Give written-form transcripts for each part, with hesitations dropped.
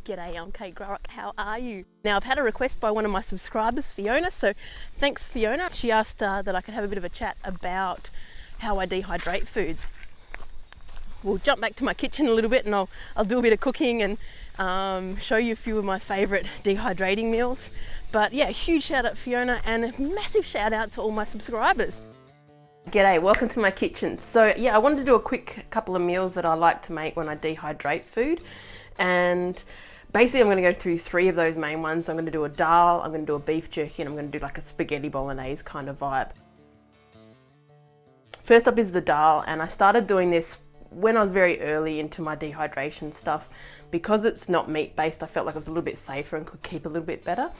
G'day, I'm Kate Grarock. How are you? Now, I've had a request by one of my subscribers, Fiona, so thanks, Fiona. She asked that I could have a bit of a chat about how I dehydrate foods. We'll jump back to my kitchen a little bit and I'll do a bit of cooking and show you a few of my favourite dehydrating meals. But yeah, huge shout out Fiona and a massive shout out to all my subscribers. G'day, welcome to my kitchen. So yeah, I wanted to do a quick couple of meals that I like to make when I dehydrate food. And basically I'm going to go through three of those main ones. I'm going to do a Dahl, I'm going to do a beef jerky, and I'm going to do like a spaghetti bolognese kind of vibe. First up is the Dahl, and I started doing this when I was very early into my dehydration stuff. Because it's not meat based, I felt like it was a little bit safer and could keep a little bit better.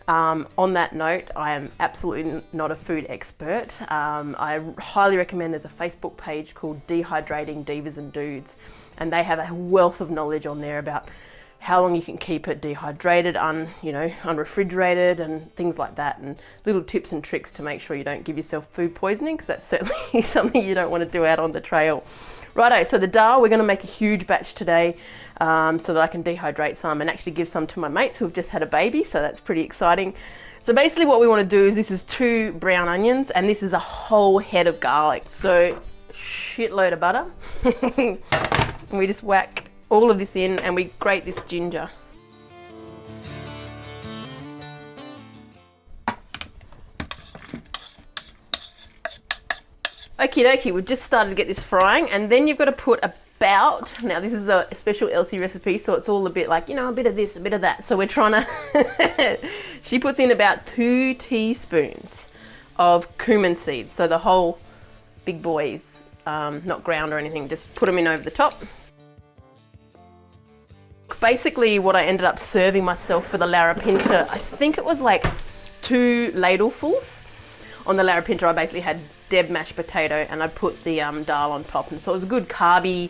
On that note, I am absolutely not a food expert. I highly recommend there's a Facebook page called Dehydrating Divas and Dudes, and they have a wealth of knowledge on there about how long you can keep it dehydrated, unrefrigerated and things like that, and little tips and tricks to make sure you don't give yourself food poisoning, because that's certainly something you don't want to do out on the trail. Righto, so the Dahl, we're going to make a huge batch today so that I can dehydrate some and actually give some to my mates who have just had a baby, so that's pretty exciting. So basically what we want to do is, this is 2 brown onions and this is a whole head of garlic. So shitload of butter. And we just whack all of this in and we grate this ginger. Okie dokie, we've just started to get this frying, and then you've got to put about, now this is a special Elsie recipe, so it's all a bit like, a bit of this, a bit of that. So we're trying to, she puts in about 2 teaspoons of cumin seeds. So the whole big boys, not ground or anything, just put them in over the top. Basically what I ended up serving myself for the larapinta, I think it was like 2 ladlefuls. On the larapinta I basically had Deb mashed potato and I put the Dahl on top, and so it was a good carby,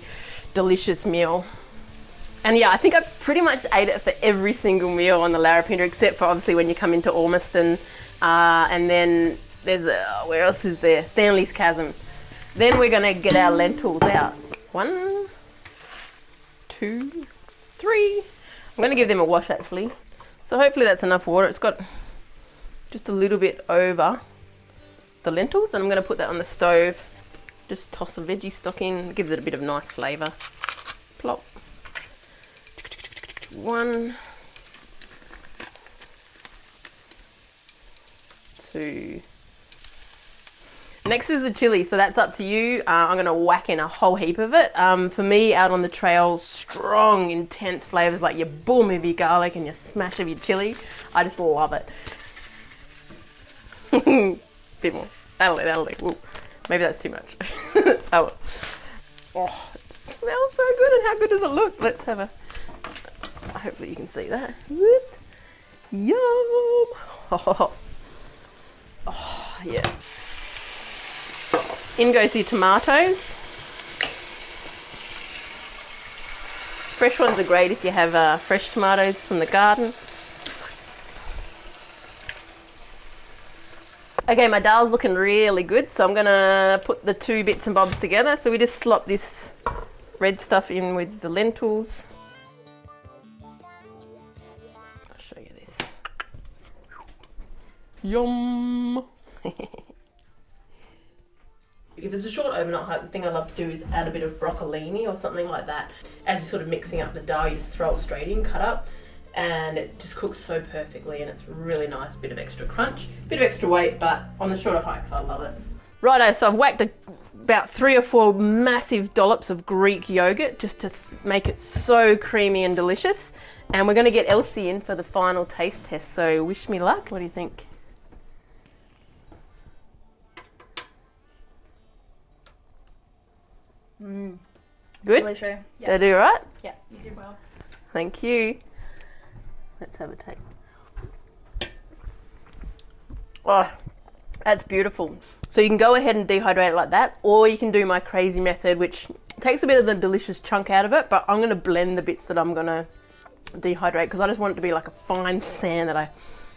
delicious meal. And yeah, I think I pretty much ate it for every single meal on the larapinta, except for obviously when you come into Ormiston, and then there's where else is there? Stanley's Chasm. Then we're gonna get our lentils out. 1, 2, 3. I'm gonna give them a wash actually. So hopefully that's enough water. It's got just a little bit over the lentils, and I'm going to put that on the stove. Just toss a veggie stock in, it gives it a bit of nice flavour. Plop. 1, 2. Next is the chilli, so that's up to you. I'm going to whack in a whole heap of it. For me, out on the trail, strong, intense flavours like your boom of your garlic and your smash of your chilli. I just love it. Bit more. That'll do. Ooh, maybe that's too much. Oh, it smells so good, and how good does it look? Let's have a, hopefully you can see that. Yum! Oh, yeah. In goes your tomatoes. Fresh ones are great if you have fresh tomatoes from the garden. Okay, my Dahl's looking really good, so I'm gonna put the 2 bits and bobs together. So we just slop this red stuff in with the lentils. I'll show you this. Yum! If it's a short overnight, the thing I love to do is add a bit of broccolini or something like that. As you're sort of mixing up the Dahl, you just throw it straight in, cut up, and it just cooks so perfectly, and it's really nice. Bit of extra crunch, bit of extra weight, but on the shorter hikes I love it. Righto, so I've whacked about 3 or 4 massive dollops of Greek yogurt just to make it so creamy and delicious, and we're going to get Elsie in for the final taste test, so wish me luck. What do you think? Good? Delicious. Did I do right? Yeah, you did well. Thank you. Let's have a taste. Oh, that's beautiful. So you can go ahead and dehydrate it like that, or you can do my crazy method, which takes a bit of the delicious chunk out of it, but I'm going to blend the bits that I'm going to dehydrate, because I just want it to be like a fine sand that I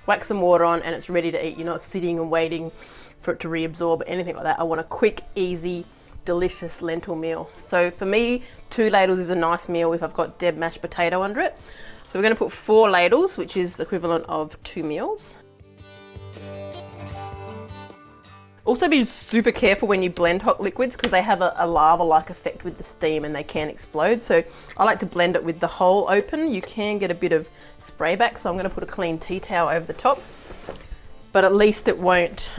whack some water on and it's ready to eat. You're not sitting and waiting for it to reabsorb or anything like that. I want a quick, easy delicious lentil meal. So for me, 2 ladles is a nice meal if I've got dead mashed potato under it. So we're going to put 4 ladles, which is the equivalent of 2 meals. Also be super careful when you blend hot liquids because they have a lava-like effect with the steam and they can explode. So I like to blend it with the hole open. You can get a bit of spray back, so I'm going to put a clean tea towel over the top. But at least it won't,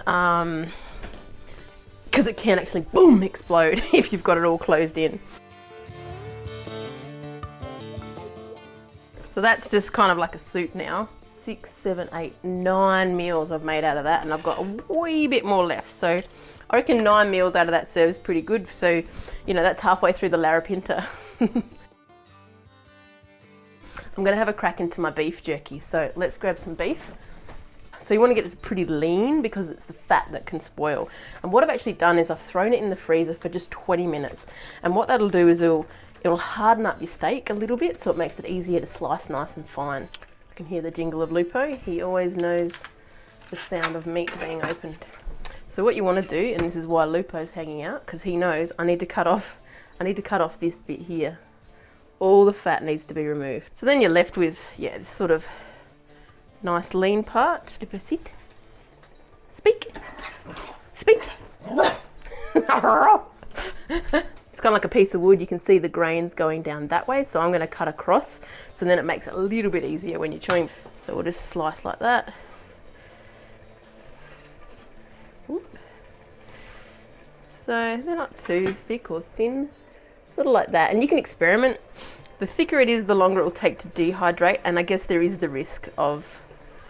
because it can actually boom explode if you've got it all closed in. So that's just kind of like a soup now. 6, 7, 8, 9 meals I've made out of that, and I've got a wee bit more left. So I reckon 9 meals out of that serves pretty good. So, you know, that's halfway through the larapinta. I'm gonna have a crack into my beef jerky. So let's grab some beef. So you want to get it pretty lean because it's the fat that can spoil. And what I've actually done is I've thrown it in the freezer for just 20 minutes. And what that'll do is it'll harden up your steak a little bit, so it makes it easier to slice nice and fine. I can hear the jingle of Lupo. He always knows the sound of meat being opened. So what you want to do, and this is why Lupo's hanging out, because he knows I need to cut off this bit here. All the fat needs to be removed. So then you're left with, yeah, this sort of nice lean part. Sit. Speak. Speak. It's kind of like a piece of wood. You can see the grains going down that way. So I'm going to cut across. So then it makes it a little bit easier when you're chewing. So we'll just slice like that. Ooh. So they're not too thick or thin. Sort of like that. And you can experiment. The thicker it is, the longer it will take to dehydrate. And I guess there is the risk of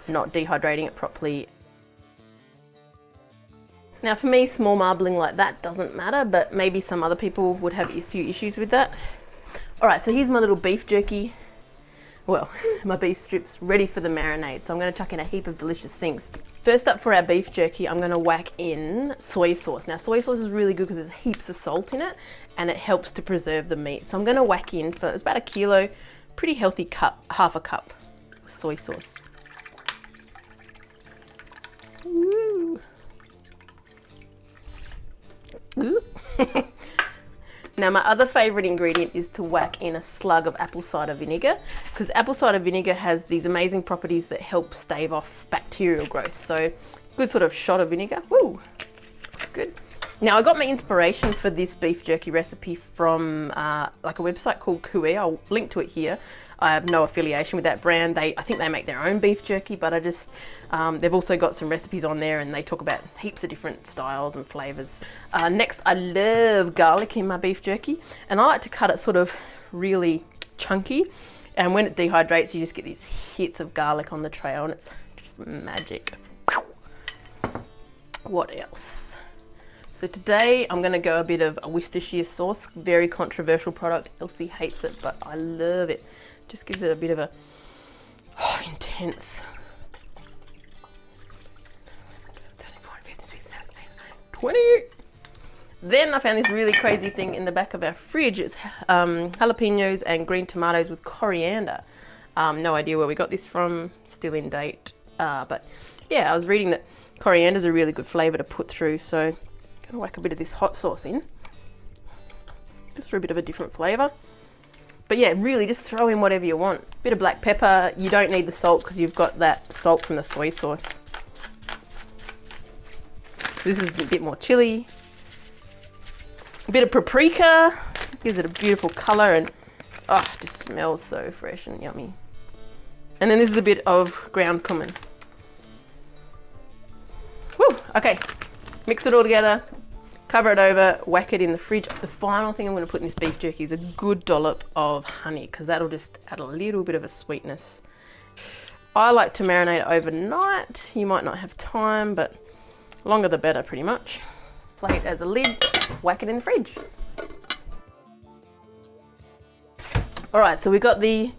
not dehydrating it properly. Now for me, small marbling like that doesn't matter, but maybe some other people would have a few issues with that. All right, so here's my little beef jerky. Well, my beef strips ready for the marinade. So I'm going to chuck in a heap of delicious things. First up for our beef jerky, I'm going to whack in soy sauce. Now soy sauce is really good because there's heaps of salt in it and it helps to preserve the meat. So I'm going to whack in for, it's about a kilo, pretty healthy cup, half a cup of soy sauce. Woo. Now my other favorite ingredient is to whack in a slug of apple cider vinegar, because apple cider vinegar has these amazing properties that help stave off bacterial growth. So good sort of shot of vinegar. Woo, looks good. Now I got my inspiration for this beef jerky recipe from like a website called Kui. I'll link to it here. I have no affiliation with that brand. I think they make their own beef jerky, but I just, they've also got some recipes on there and they talk about heaps of different styles and flavors. Next, I love garlic in my beef jerky, and I like to cut it sort of really chunky. And when it dehydrates, you just get these hits of garlic on the trail and it's just magic. What else? So today I'm going to go a bit of a Worcestershire sauce, very controversial product. Elsie hates it, but I love it. Just gives it a bit of a intense. 20. Then I found this really crazy thing in the back of our fridge. It's jalapenos and green tomatoes with coriander. No idea where we got this from, still in date. But yeah, I was reading that coriander is a really good flavour to put through, so I'm going to whack a bit of this hot sauce in, just for a bit of a different flavour. But yeah, really just throw in whatever you want. Bit of black pepper. You don't need the salt because you've got that salt from the soy sauce. So this is a bit more chili. A bit of paprika. Gives it a beautiful colour and oh, just smells so fresh and yummy. And then this is a bit of ground cumin. Woo, okay. Mix it all together. Cover it over, whack it in the fridge. The final thing I'm going to put in this beef jerky is a good dollop of honey, because that'll just add a little bit of a sweetness. I like to marinate overnight. You might not have time, but longer the better pretty much. Plate as a lid, whack it in the fridge. All right, so we've got the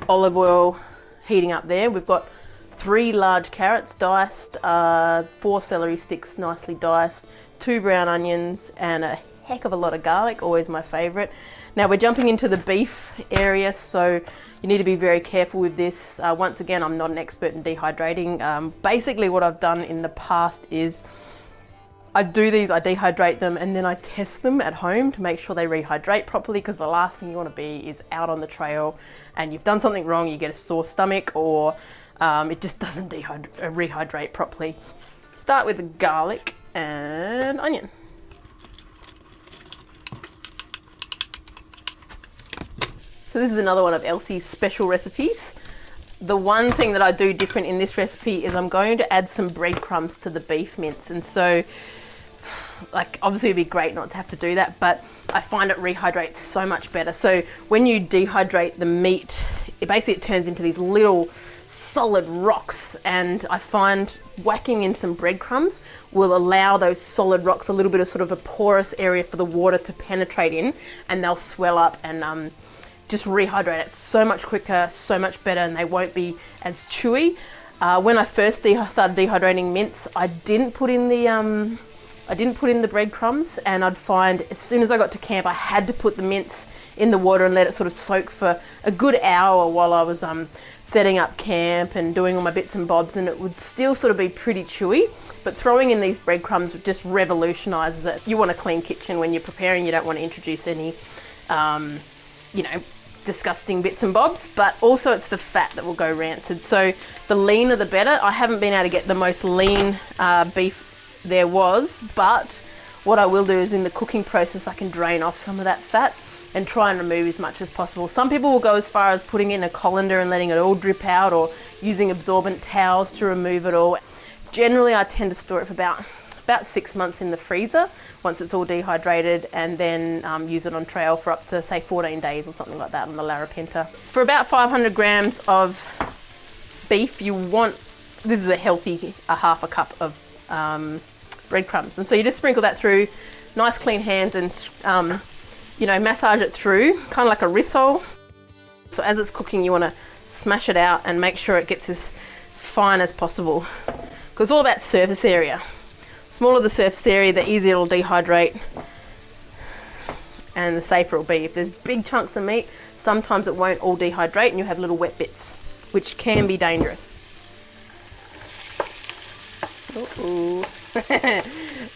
olive oil heating up there. We've got 3 large carrots diced, 4 celery sticks nicely diced, 2 brown onions and a heck of a lot of garlic, always my favourite. Now we're jumping into the beef area, so you need to be very careful with this. Once again, I'm not an expert in dehydrating. Basically what I've done in the past is I do these, I dehydrate them, and then I test them at home to make sure they rehydrate properly, because the last thing you want to be is out on the trail and you've done something wrong, you get a sore stomach, or it just doesn't rehydrate properly. Start with the garlic and onion. So this is another one of Elsie's special recipes. The one thing that I do different in this recipe is I'm going to add some breadcrumbs to the beef mince. And so, like, obviously it'd be great not to have to do that, but I find it rehydrates so much better. So when you dehydrate the meat, it turns into these little solid rocks, and I find whacking in some breadcrumbs will allow those solid rocks a little bit of sort of a porous area for the water to penetrate in, and they'll swell up and just rehydrate it so much quicker, so much better, and they won't be as chewy. When I first started dehydrating mince, I didn't put in the breadcrumbs, and I'd find as soon as I got to camp, I had to put the mince in the water and let it sort of soak for a good hour while I was setting up camp and doing all my bits and bobs, and it would still sort of be pretty chewy. But throwing in these breadcrumbs just revolutionises it. You want a clean kitchen when you're preparing. You don't want to introduce any, disgusting bits and bobs, but also it's the fat that will go rancid. So the leaner the better. I haven't been able to get the most lean beef there was, but what I will do is in the cooking process I can drain off some of that fat and try and remove as much as possible. Some people will go as far as putting it in a colander and letting it all drip out, or using absorbent towels to remove it all. Generally I tend to store it for about 6 months in the freezer once it's all dehydrated, and then use it on trail for up to say 14 days or something like that on the Larapinta. For about 500 grams of beef, you want, this is a healthy, half a cup of breadcrumbs. And so you just sprinkle that through, nice clean hands, and massage it through, kind of like a rissole. So as it's cooking, you want to smash it out and make sure it gets as fine as possible, because it's all about surface area. Smaller the surface area, the easier it'll dehydrate, and the safer it'll be. If there's big chunks of meat, sometimes it won't all dehydrate and you have little wet bits, which can be dangerous.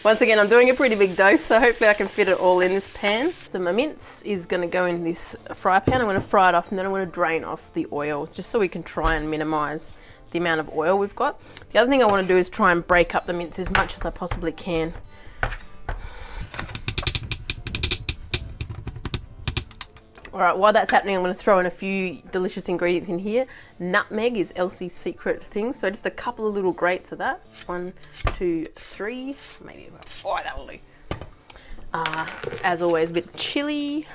Once again, I'm doing a pretty big dose, so hopefully I can fit it all in this pan. So my mince is going to go in this fry pan. I'm going to fry it off, and then I'm going to drain off the oil, just so we can try and minimise the amount of oil we've got. The other thing I want to do is try and break up the mince as much as I possibly can. Alright, while that's happening, I'm going to throw in a few delicious ingredients in here. Nutmeg is Elsie's secret thing, so just a couple of little grates of that. 1, 2, 3, maybe about 4, that'll do. As always, a bit of chilli.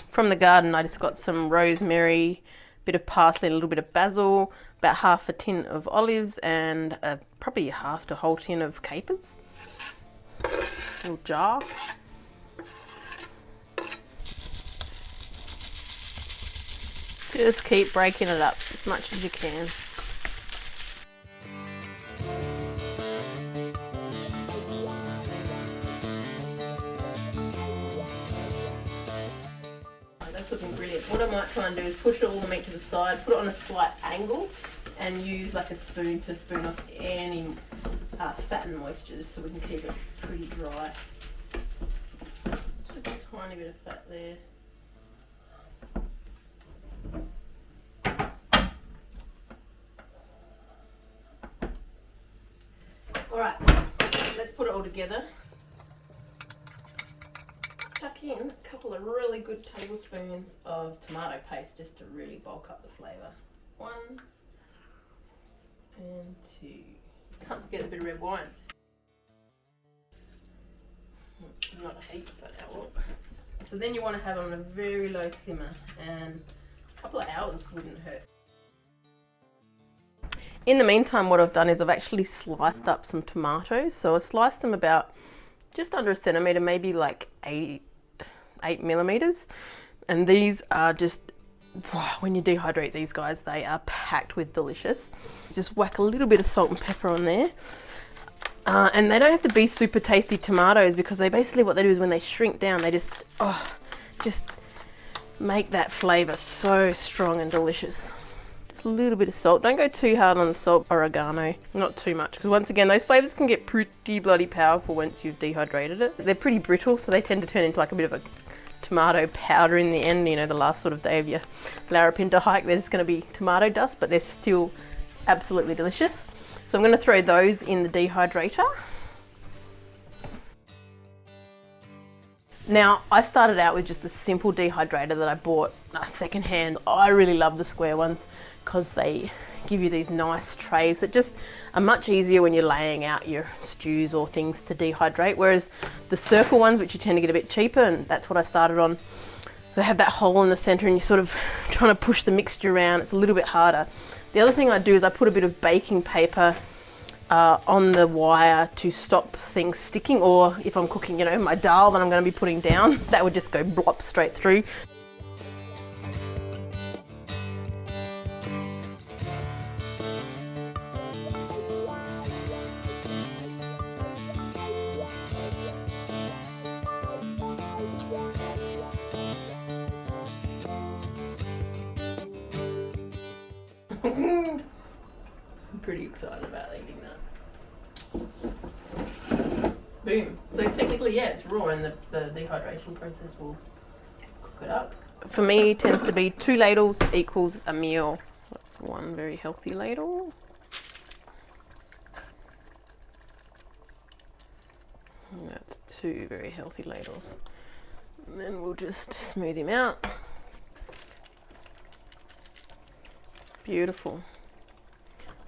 From the garden, I just got some rosemary, a bit of parsley, and a little bit of basil, about half a tin of olives, and probably half to a whole tin of capers. A little jar. Just keep breaking it up as much as you can. That's looking brilliant. What I might try and do is push all the meat to the side, put it on a slight angle, and use like a spoon to spoon off any fat and moisture, just so we can keep it pretty dry. Just a tiny bit of fat there. Alright, let's put it all together. Chuck in a couple of really good tablespoons of tomato paste just to really bulk up the flavour. 1 and 2. Can't forget a bit of red wine. Not a heap, but oh well. So then you want to have it on a very low simmer, and a couple of hours wouldn't hurt. In the meantime, what I've done is I've actually sliced up some tomatoes. So I've sliced them about just under a centimetre, maybe like 8 millimetres. And these are just, wow, when you dehydrate these guys, they are packed with delicious. Just whack a little bit of salt and pepper on there. And they don't have to be super tasty tomatoes, because they basically, what they do is when they shrink down, they just make that flavour so strong and delicious. a little bit of salt. Don't go too hard on the salt. Oregano, not too much, because once again, those flavors can get pretty bloody powerful once you've dehydrated it. They're pretty brittle, so they tend to turn into like a bit of a tomato powder in the end. You know, the last sort of day of your Larapinta hike, there's going to be tomato dust, but they're still absolutely delicious. So I'm going to throw those in the dehydrator. Now, I started out with just a simple dehydrator that I bought secondhand. I really love the square ones because they give you these nice trays that just are much easier when you're laying out your stews or things to dehydrate, whereas the circle ones, which you tend to get a bit cheaper, and that's what I started on, they have that hole in the center and you're sort of trying to push the mixture around. It's a little bit harder. The other thing I do is I put a bit of baking paper on the wire to stop things sticking, or if I'm cooking, you know, my dal that I'm going to be putting down, that would just go blop straight through. I'm pretty excited about eating that. Boom. So technically, yeah, it's raw, and the dehydration process will cook it up. For me, it tends to be 2 ladles equals a meal. That's 1 very healthy ladle. And that's 2 very healthy ladles. And then we'll just smooth him out. Beautiful.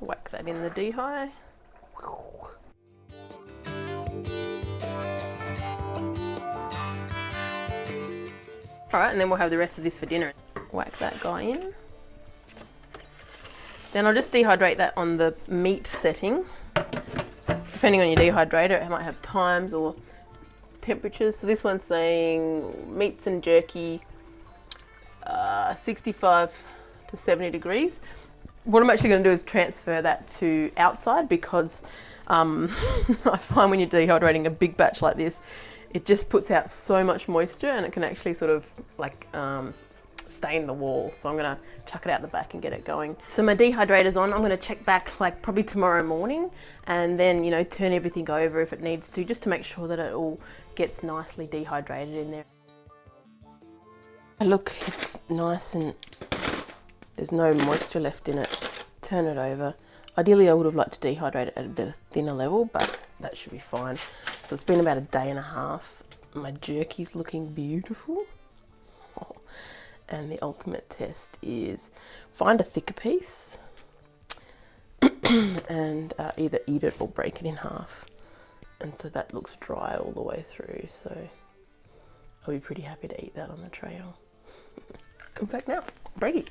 Whack that in the dehy. Alright, and then we'll have the rest of this for dinner. Whack that guy in. Then I'll just dehydrate that on the meat setting. Depending on your dehydrator, it might have times or temperatures. So this one's saying meats and jerky, 65 to 70 degrees. What I'm actually going to do is transfer that to outside, because I find when you're dehydrating a big batch like this, it just puts out so much moisture and it can actually sort of like stain the wall. So I'm going to chuck it out the back and get it going. So my dehydrator's on. I'm going to check back like probably tomorrow morning, and then, you know, turn everything over if it needs to, just to make sure that it all gets nicely dehydrated in there. Look, it's nice and there's no moisture left in it. Turn it over. Ideally, I would have liked to dehydrate it at a thinner level, but that should be fine. So it's been about a day and a half. My jerky's looking beautiful. Oh. And the ultimate test is find a thicker piece and either eat it or break it in half. And so that looks dry all the way through. So I'll be pretty happy to eat that on the trail. In fact, now, break it.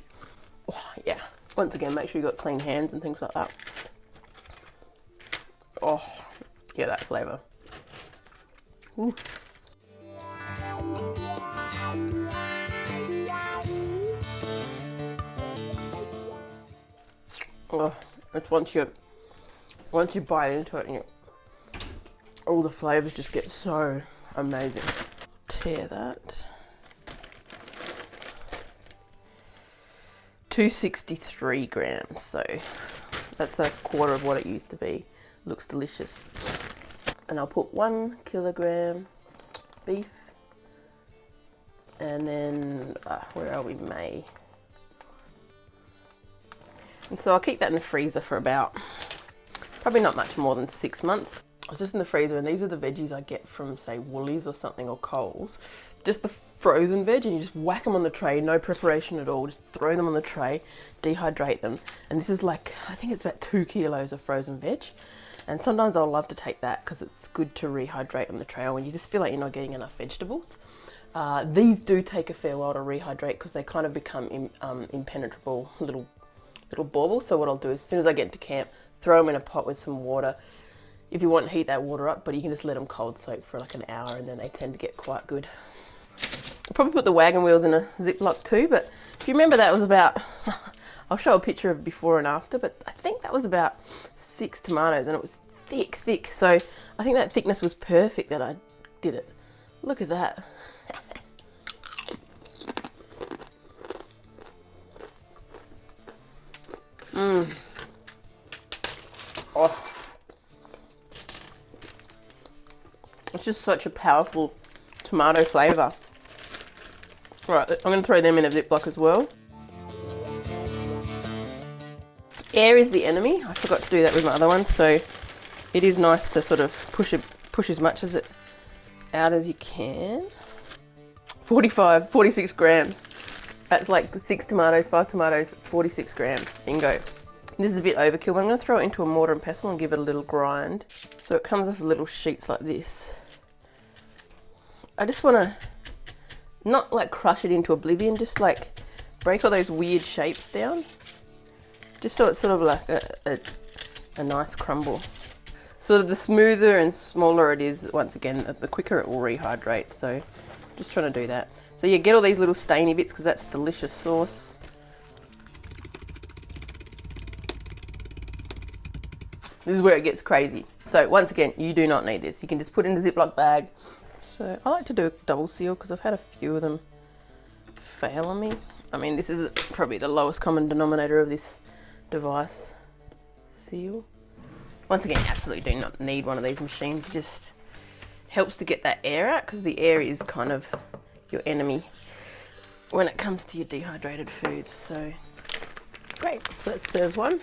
Oh, yeah. Once again, make sure you've got clean hands and things like that. Oh, yeah, that flavour. Ooh. Oh, it's once you bite into it, and all the flavours just get so amazing. Tear that. 263 grams, so that's a quarter of what it used to be. Looks delicious. And I'll put 1 kilogram beef, and then where are we, May? And so I'll keep that in the freezer for about probably not much more than 6 months. I was just in the freezer, and these are the veggies I get from, say, Woolies or something, or Coles. Just the frozen veg, and you just whack them on the tray, no preparation at all, just throw them on the tray, dehydrate them. And this is like, I think it's about 2 kilos of frozen veg. And sometimes I'll love to take that because it's good to rehydrate on the trail when you just feel like you're not getting enough vegetables. These do take a fair while to rehydrate because they kind of become impenetrable little baubles. So what I'll do is, as soon as I get into camp, throw them in a pot with some water. If you want, heat that water up, but you can just let them cold soak for like an hour, and then they tend to get quite good. I'll probably put the wagon wheels in a Ziploc too, but if you remember, that was about, I'll show a picture of before and after, but I think that was about 6 tomatoes, and it was thick. So I think that thickness was perfect that I did it. Look at that. Oh. It's just such a powerful tomato flavour. Right, I'm going to throw them in a Ziploc as well. Air is the enemy. I forgot to do that with my other one, so it is nice to sort of push as much as it out as you can. 46 grams. That's like 6 tomatoes, 5 tomatoes, 46 grams. Bingo. This is a bit overkill, but I'm going to throw it into a mortar and pestle and give it a little grind. So it comes off little sheets like this. I just want to not like crush it into oblivion, just like break all those weird shapes down. Just so it's sort of like a nice crumble. Sort of the smoother and smaller it is, once again, the quicker it will rehydrate. So just trying to do that. So you get all these little stainy bits because that's delicious sauce. This is where it gets crazy. So once again, you do not need this. You can just put it in a Ziploc bag. So I like to do a double seal because I've had a few of them fail on me. I mean, this is probably the lowest common denominator of this device. Seal. Once again, you absolutely do not need one of these machines. It just helps to get that air out because the air is kind of your enemy when it comes to your dehydrated foods. So great. So let's serve one.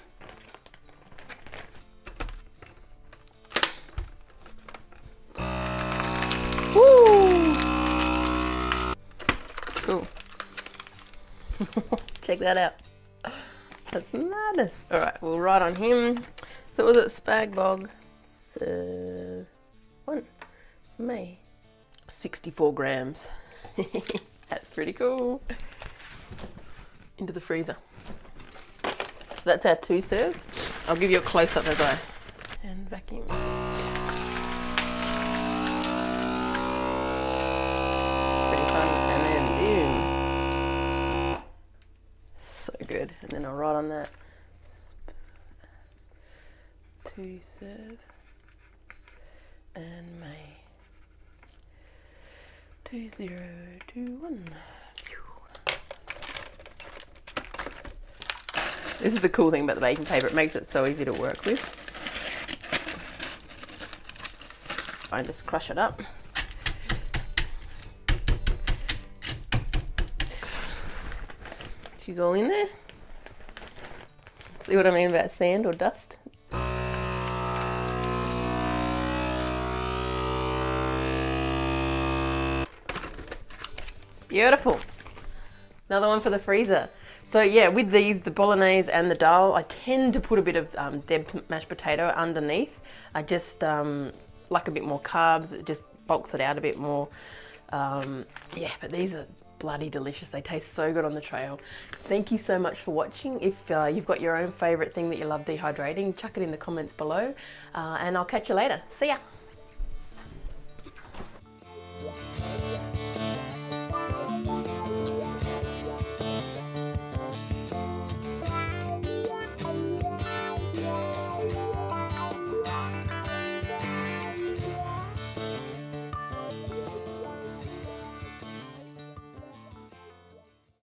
Woo! Cool. Check that out. That's madness. All right, we'll write on him. So was it Spag Bog? So, 1 May. 64 grams. That's pretty cool. Into the freezer. So that's our 2 serves. I'll give you a close up as I and vacuum. Good, and then I'll write on that 2 serve and May 2021. This is the cool thing about the baking paper, it makes it so easy to work with. I just crush it up. She's all in there. See what I mean about sand or dust? Beautiful. Another one for the freezer. So yeah, with these, the bolognese and the Dahl, I tend to put a bit of Deb mashed potato underneath. I just like a bit more carbs. It just bulks it out a bit more. Yeah, but these are bloody delicious. They taste so good on the trail. Thank you so much for watching. If you've got your own favorite thing that you love dehydrating, chuck it in the comments below, and I'll catch you later. See ya.